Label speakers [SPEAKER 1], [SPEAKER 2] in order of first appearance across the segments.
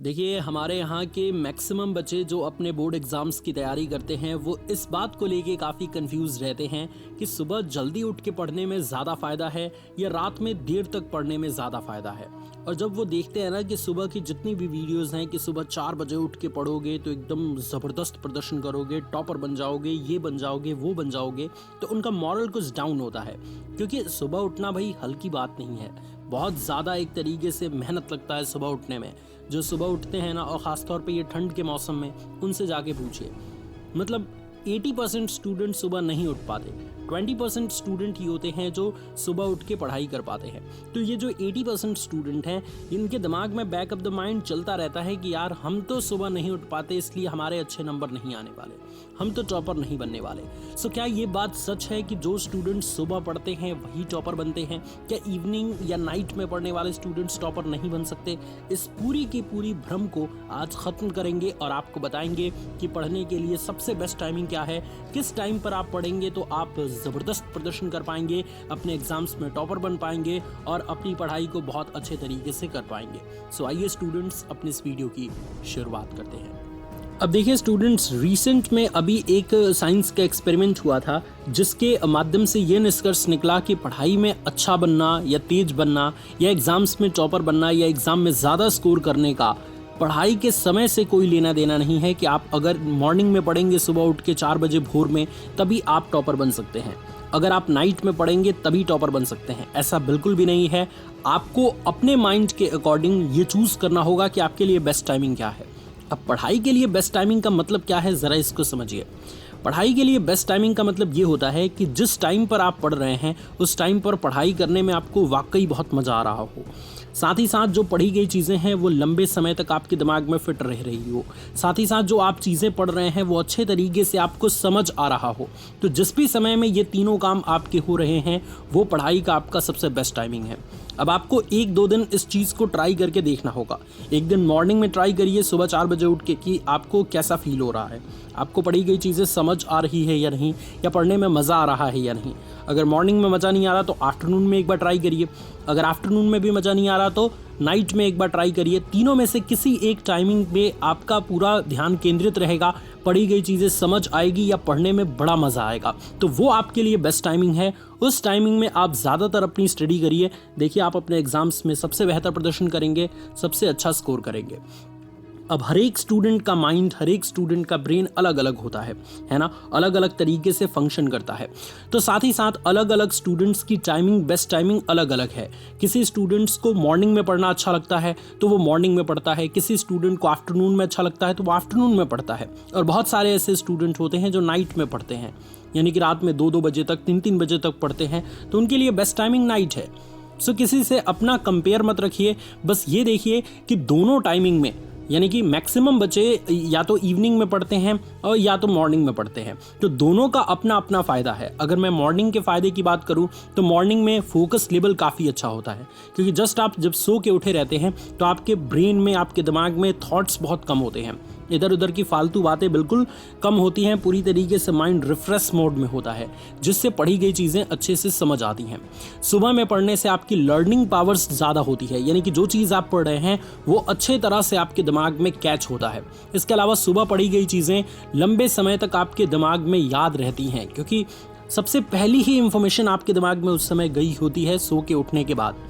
[SPEAKER 1] देखिए हमारे यहाँ के मैक्सिमम बच्चे जो अपने बोर्ड एग्ज़ाम्स की तैयारी करते हैं वो इस बात को लेके काफ़ी कंफ्यूज रहते हैं कि सुबह जल्दी उठ के पढ़ने में ज़्यादा फ़ायदा है या रात में देर तक पढ़ने में ज़्यादा फ़ायदा है। और जब वो देखते हैं ना कि सुबह की जितनी भी वीडियोस हैं कि सुबह 4 बजे उठ के पढ़ोगे तो एकदम ज़बरदस्त प्रदर्शन करोगे, टॉपर बन जाओगे, ये बन जाओगे, वो बन जाओगे, तो उनका मॉरल कुछ डाउन होता है। क्योंकि सुबह उठना भाई हल्की बात नहीं है, बहुत ज़्यादा एक तरीके से मेहनत लगता है सुबह उठने में। जो सुबह उठते हैं ना, और ख़ासतौर पे ये ठंड के मौसम में, उनसे जाके पूछिए। मतलब 80% स्टूडेंट सुबह नहीं उठ पाते, 20% स्टूडेंट ही होते हैं जो सुबह उठ के पढ़ाई कर पाते हैं। तो ये जो 80% स्टूडेंट हैं, इनके दिमाग में बैक ऑफ द माइंड चलता रहता है कि यार हम तो सुबह नहीं उठ पाते इसलिए हमारे अच्छे नंबर नहीं आने वाले, हम तो टॉपर नहीं बनने वाले। सो क्या ये बात सच है कि जो स्टूडेंट सुबह पढ़ते हैं वही टॉपर बनते हैं? क्या इवनिंग या नाइट में पढ़ने वाले स्टूडेंट्स टॉपर नहीं बन सकते? इस पूरी की पूरी भ्रम को आज ख़त्म करेंगे और आपको बताएंगे कि पढ़ने के लिए सबसे बेस्ट टाइमिंग क्या है, किस टाइम पर आप पढ़ेंगे तो आप ज़बरदस्त प्रदर्शन कर पाएंगे, अपने एग्जाम्स में टॉपर बन पाएंगे और अपनी पढ़ाई को बहुत अच्छे तरीके से कर पाएंगे। सो आइए स्टूडेंट्स अपनी इस वीडियो की शुरुआत करते हैं। अब देखिए स्टूडेंट्स, रिसेंट में अभी एक साइंस का एक्सपेरिमेंट हुआ था जिसके माध्यम से ये निष्कर्ष निकला कि पढ़ाई में अच्छा बनना या तेज बनना या एग्ज़ाम्स में टॉपर बनना या एग्ज़ाम में ज़्यादा स्कोर करने का पढ़ाई के समय से कोई लेना देना नहीं है। कि आप अगर मॉर्निंग में पढ़ेंगे सुबह उठ के 4 बजे भोर में तभी आप टॉपर बन सकते हैं, अगर आप नाइट में पढ़ेंगे तभी टॉपर बन सकते हैं, ऐसा बिल्कुल भी नहीं है। आपको अपने माइंड के अकॉर्डिंग ये चूज़ करना होगा कि आपके लिए बेस्ट टाइमिंग क्या है। अब पढ़ाई के लिए बेस्ट टाइमिंग का मतलब क्या है, ज़रा इसको समझिए। पढ़ाई के लिए बेस्ट टाइमिंग का मतलब ये होता है कि जिस टाइम पर आप पढ़ रहे हैं उस टाइम पर पढ़ाई करने में आपको वाकई बहुत मज़ा आ रहा हो, साथ ही साथ जो पढ़ी गई चीज़ें हैं वो लंबे समय तक आपके दिमाग में फिट रह रही हो, साथ ही साथ जो आप चीज़ें पढ़ रहे हैं वो अच्छे तरीके से आपको समझ आ रहा हो। तो जिस भी समय में ये तीनों काम आपके हो रहे हैं वो पढ़ाई का आपका सबसे बेस्ट टाइमिंग है। अब आपको 1-2 दिन इस चीज़ को ट्राई करके देखना होगा। एक दिन मॉर्निंग में ट्राई करिए सुबह 4 बजे उठ के कि आपको कैसा फील हो रहा है, आपको पढ़ी गई चीज़ें समझ आ रही है या नहीं, या पढ़ने में मज़ा आ रहा है या नहीं। अगर मॉर्निंग में मज़ा नहीं आ रहा तो आफ्टरनून में एक बार ट्राई करिए, अगर आफ्टरनून में भी मज़ा नहीं आ रहा तो नाइट में एक बार ट्राई करिए। तीनों में से किसी एक टाइमिंग पे आपका पूरा ध्यान केंद्रित रहेगा, पढ़ी गई चीज़ें समझ आएगी या पढ़ने में बड़ा मज़ा आएगा, तो वो आपके लिए बेस्ट टाइमिंग है। उस टाइमिंग में आप ज़्यादातर अपनी स्टडी करिए। देखिए आप अपने एग्ज़ाम्स में सबसे बेहतर प्रदर्शन करेंगे, सबसे अच्छा स्कोर करेंगे। अब हर एक स्टूडेंट का माइंड, हर एक स्टूडेंट का ब्रेन अलग अलग होता है ना, अलग अलग तरीके से फंक्शन करता है। तो साथ ही साथ अलग अलग स्टूडेंट्स की टाइमिंग, बेस्ट टाइमिंग अलग अलग है। किसी स्टूडेंट्स को मॉर्निंग में पढ़ना अच्छा लगता है तो वो मॉर्निंग में पढ़ता है, किसी स्टूडेंट को आफ्टरनून में अच्छा लगता है तो वो आफ्टरनून में पढ़ता है, और बहुत सारे ऐसे स्टूडेंट होते हैं जो नाइट में पढ़ते हैं, यानी कि रात में 2-2 बजे तक, 3-3 बजे तक पढ़ते हैं, तो उनके लिए बेस्ट टाइमिंग नाइट है। सो किसी से अपना कंपेयर मत रखिए, बस ये देखिए कि दोनों टाइमिंग में, यानी कि मैक्सिमम बच्चे या तो इवनिंग में पढ़ते हैं और या तो मॉर्निंग में पढ़ते हैं, तो दोनों का अपना अपना फ़ायदा है। अगर मैं मॉर्निंग के फ़ायदे की बात करूं तो मॉर्निंग में फोकस लेवल काफ़ी अच्छा होता है, क्योंकि जस्ट आप जब सो के उठे रहते हैं तो आपके ब्रेन में, आपके दिमाग में थॉट्स बहुत कम होते हैं, इधर उधर की फालतू बातें बिल्कुल कम होती हैं, पूरी तरीके से माइंड रिफ्रेश मोड में होता है, जिससे पढ़ी गई चीज़ें अच्छे से समझ आती हैं। सुबह में पढ़ने से आपकी लर्निंग पावर्स ज़्यादा होती है, यानी कि जो चीज़ आप पढ़ रहे हैं वो अच्छे तरह से आपके दिमाग में कैच होता है। इसके अलावा सुबह पढ़ी गई चीज़ें लंबे समय तक आपके दिमाग में याद रहती हैं, क्योंकि सबसे पहली ही इंफॉर्मेशन आपके दिमाग में उस समय गई होती है सो के उठने के बाद।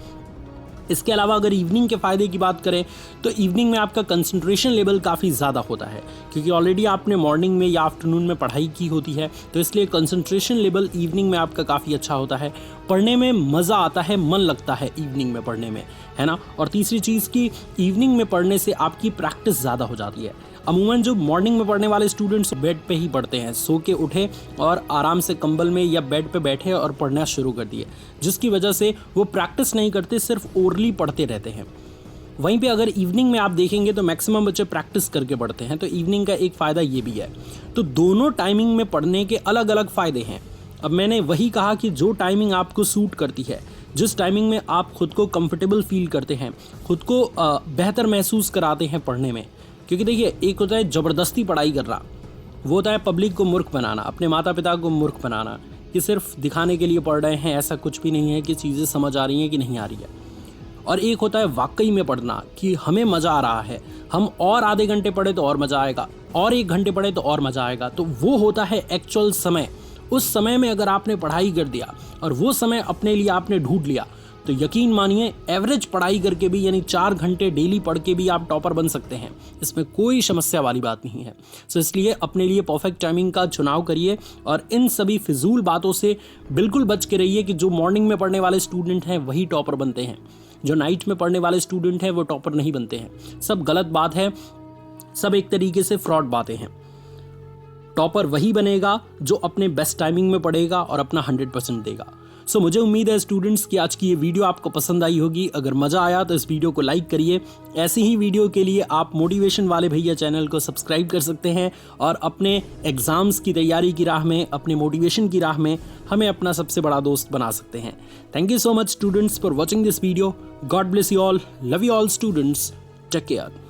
[SPEAKER 1] इसके अलावा अगर इवनिंग के फ़ायदे की बात करें तो इवनिंग में आपका कंसंट्रेशन लेवल काफ़ी ज़्यादा होता है, क्योंकि ऑलरेडी आपने मॉर्निंग में या आफ्टरनून में पढ़ाई की होती है, तो इसलिए कंसंट्रेशन लेवल इवनिंग में आपका काफ़ी अच्छा होता है, पढ़ने में मज़ा आता है, मन लगता है इवनिंग में पढ़ने में, है ना। और तीसरी चीज़ कि इवनिंग में पढ़ने से आपकी प्रैक्टिस ज़्यादा हो जाती है। अमूमन जो मॉर्निंग में पढ़ने वाले स्टूडेंट्स बेड पे ही पढ़ते हैं, सो के उठे और आराम से कंबल में या बेड पे बैठे और पढ़ना शुरू कर दिए, जिसकी वजह से वो प्रैक्टिस नहीं करते, सिर्फ ओरली पढ़ते रहते हैं। वहीं पे अगर इवनिंग में आप देखेंगे तो मैक्सिमम बच्चे प्रैक्टिस करके पढ़ते हैं, तो इवनिंग का एक फ़ायदा ये भी है। तो दोनों टाइमिंग में पढ़ने के अलग अलग फ़ायदे हैं। अब मैंने वही कहा कि जो टाइमिंग आपको सूट करती है, जिस टाइमिंग में आप खुद को कंफर्टेबल फील करते हैं, खुद को बेहतर महसूस कराते हैं पढ़ने में। क्योंकि देखिए एक होता है ज़बरदस्ती पढ़ाई करना, वो होता है पब्लिक को मूर्ख बनाना, अपने माता पिता को मूर्ख बनाना, कि सिर्फ दिखाने के लिए पढ़ रहे हैं, ऐसा कुछ भी नहीं है कि चीज़ें समझ आ रही हैं कि नहीं आ रही है। और एक होता है वाकई में पढ़ना कि हमें मज़ा आ रहा है, हम और आधे घंटे पढ़े तो और मज़ा आएगा, और 1 घंटे पढ़े तो और मज़ा आएगा। तो वो होता है एक्चुअल समय। उस समय में अगर आपने पढ़ाई कर दिया और वो समय अपने लिए आपने ढूंढ लिया तो यकीन मानिए एवरेज पढ़ाई करके भी यानी 4 घंटे डेली पढ़ के भी आप टॉपर बन सकते हैं। इसमें कोई समस्या वाली बात नहीं है। सो इसलिए अपने लिए परफेक्ट टाइमिंग का चुनाव करिए और इन सभी फिजूल बातों से बिल्कुल बच के रहिए कि जो मॉर्निंग में पढ़ने वाले स्टूडेंट हैं वही टॉपर बनते हैं, जो नाइट में पढ़ने वाले स्टूडेंट हैं वो टॉपर नहीं बनते हैं। सब गलत बात है, सब एक तरीके से फ्रॉड बातें हैं। टॉपर वही बनेगा जो अपने बेस्ट टाइमिंग में पढ़ेगा और अपना 100% देगा। सो मुझे उम्मीद है स्टूडेंट्स कि आज की ये वीडियो आपको पसंद आई होगी। अगर मज़ा आया तो इस वीडियो को लाइक करिए। ऐसी ही वीडियो के लिए आप मोटिवेशन वाले भैया चैनल को सब्सक्राइब कर सकते हैं और अपने एग्ज़ाम्स की तैयारी की राह में, अपने मोटिवेशन की राह में हमें अपना सबसे बड़ा दोस्त बना सकते हैं। Thank you so much students for watching this video. God bless you all, love you all students, take care.